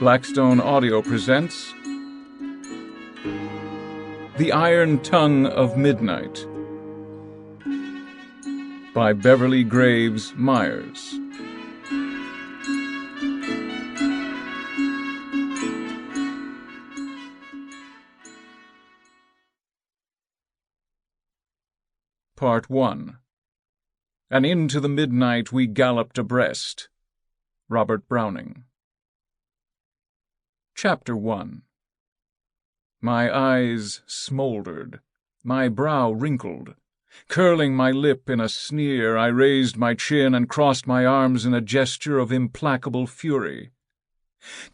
Blackstone Audio presents The Iron Tongue of Midnight by Beverle Graves Myers. Part 1. And into the midnight we galloped abreast. Robert Browning. Chapter 1. My eyes smoldered, my brow wrinkled. Curling my lip in a sneer, I raised my chin and crossed my arms in a gesture of implacable fury.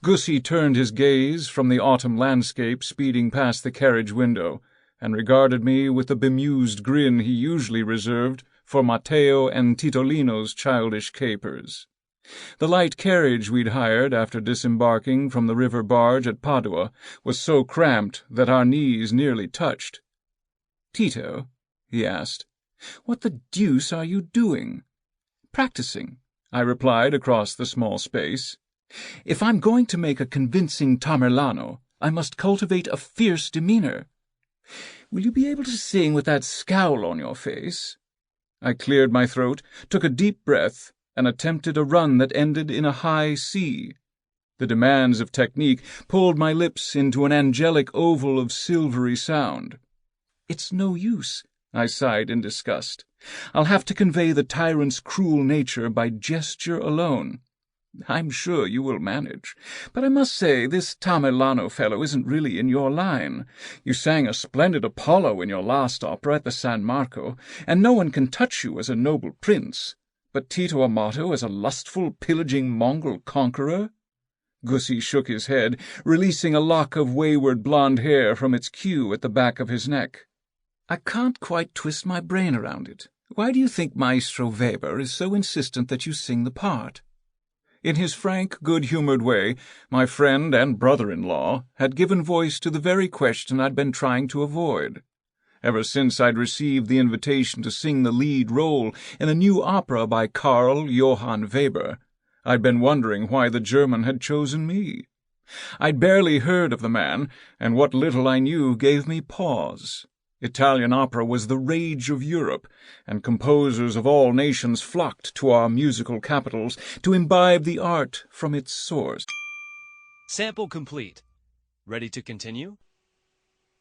Gussie turned his gaze from the autumn landscape speeding past the carriage window, and regarded me with the bemused grin he usually reserved for Matteo and Titolino's childish capers. The light carriage we'd hired after disembarking from the river barge at Padua was so cramped that our knees nearly touched. "Tito," he asked, "what the deuce are you doing?" "Practicing," I replied across the small space. "If I'm going to make a convincing Tamerlano, I must cultivate a fierce demeanor. Will you be able to sing with that scowl on your face?" I cleared my throat, took a deep breath, and attempted a run that ended in a high C. The demands of technique pulled my lips into an angelic oval of silvery sound. "It's no use," I sighed in disgust. "I'll have to convey the tyrant's cruel nature by gesture alone. I'm sure you will manage, but I must say this Tamerlano fellow isn't really in your line. You sang a splendid Apollo in your last opera at the San Marco, and no one can touch you as a noble prince. But Tito Amato as a lustful, pillaging Mongol conqueror?" Gussie shook his head, releasing a lock of wayward blonde hair from its queue at the back of his neck. "I can't quite twist my brain around it. Why do you think Maestro Weber is so insistent that you sing the part?" In his frank, good-humored way, my friend and brother-in-law had given voice to the very question I'd been trying to avoid. Ever since I'd received the invitation to sing the lead role in a new opera by Karl Johann Weber, I'd been wondering why the German had chosen me. I'd barely heard of the man, and what little I knew gave me pause. Italian opera was the rage of Europe, and composers of all nations flocked to our musical capitals to imbibe the art from its source. Sample complete. Ready to continue?